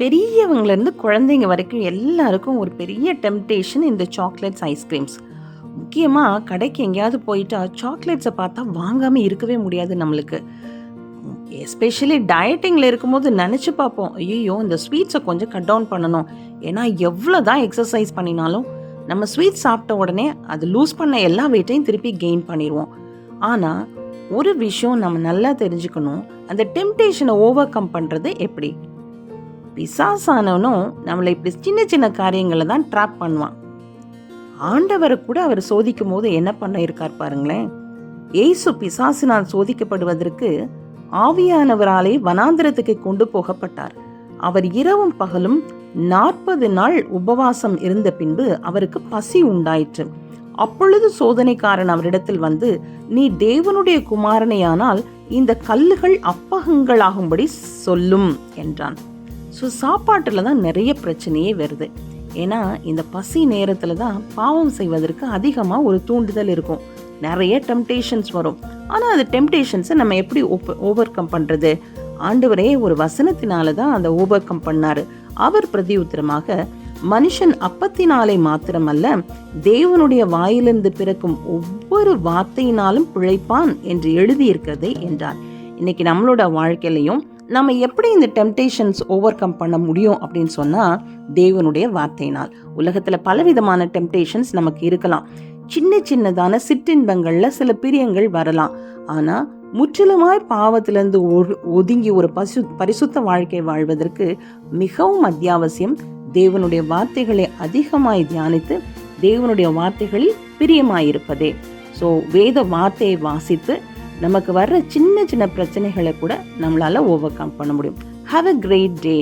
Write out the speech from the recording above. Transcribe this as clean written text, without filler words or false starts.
பெரியவங்கலேருந்து குழந்தைங்க வரைக்கும் எல்லாருக்கும் ஒரு பெரிய டெம்டேஷன் இந்த சாக்லேட்ஸ், ஐஸ்கிரீம்ஸ். முக்கியமாக கடைக்கு எங்கேயாவது போயிட்டா சாக்லேட்ஸை பார்த்தா வாங்காமல் இருக்கவே முடியாது நம்மளுக்கு. எஸ்பெஷலி டயட்டிங்கில் இருக்கும்போது நினச்சி பார்ப்போம், ஐயோ இந்த ஸ்வீட்ஸை கொஞ்சம் கட் டவுன் பண்ணணும். ஏன்னா எவ்வளோ தான் எக்ஸசைஸ் பண்ணினாலும் நம்ம ஸ்வீட் சாப்பிட்ட உடனே அது லூஸ் பண்ண எல்லா வெயிட்டையும் திருப்பி கெயின் பண்ணிடுவோம். ஆனால் ஒரு விஷயம் நம்ம நல்லா தெரிஞ்சுக்கணும், அந்த டெம்டேஷனை ஓவர் கம் பண்ணுறது எப்படி? பிசாசானவனும் நம்மளை இப்படி சின்ன சின்ன காரியங்களை தான் ட்ராப் பண்ணுவான். ஆண்டவரை கூட அவர் சோதிக்கும் போது என்ன பண்ண இருக்கார் பாருங்களேன். ஏசு பிசாசினால் சோதிக்கப்படுவதற்கு ஆவியானவராலே வனாந்திரத்துக்கு கொண்டு போகப்பட்டார். அவர் இரவும் பகலும் 40 நாள் உபவாசம் இருந்த பின்பு அவருக்கு பசி உண்டாயிற்று. அப்பொழுது சோதனைக்காரன் அவரிடத்தில் வந்து, நீ தேவனுடைய குமாரனையானால் இந்த கல்லுகள் அப்பகங்களாகும்படி சொல்லும் என்றான். ஸோ சாப்பாட்டில் தான் நிறைய பிரச்சனையே வருது. ஏன்னா இந்த பசி நேரத்தில் தான் பாவம் செய்வதற்கு அதிகமாக ஒரு தூண்டுதல் இருக்கும். நிறைய டெம்டேஷன்ஸ் வரும். ஆனால் அது டெம்டேஷன்ஸை நம்ம எப்படி ஓவர் கம் பண்ணுறது? ஆண்டவரே ஒரு வசனத்தினால தான் அதை ஓவர் கம் பண்ணார். அவர் பிரதியுத்தரமாக, மனுஷன் அப்பத்தினாலே மாத்திரமல்ல தேவனுடைய வாயிலிருந்து பிறக்கும் ஒவ்வொரு வார்த்தையினாலும் பிழைப்பான் என்று எழுதியிருக்கிறதே என்றார். இன்னைக்கு நம்மளோட வாழ்க்கையிலையும் நம்ம எப்படி இந்த டெம்டேஷன்ஸ் ஓவர் கம் பண்ண முடியும் அப்படின்னு சொன்னால், தேவனுடைய வார்த்தையினால். உலகத்தில் பலவிதமான டெம்டேஷன்ஸ் நமக்கு இருக்கலாம். சின்ன சின்னதான சிற்றின்பங்களில் சில பிரியங்கள் வரலாம். ஆனால் முற்றிலுமாய் பாவத்திலிருந்து ஒதுங்கி ஒரு பரிசுத்த வாழ்க்கை வாழ்வதற்கு மிகவும் அத்தியாவசியம் தேவனுடைய வார்த்தைகளை அதிகமாய் தியானித்து தேவனுடைய வார்த்தைகளில் பிரியமாயிருப்பதே. ஸோ வேத வார்த்தையை வாசித்து நமக்கு வர்ற சின்ன சின்ன பிரச்சனைகளை கூட நம்மளால ஓவர் கம் பண்ண முடியும். Have a great day.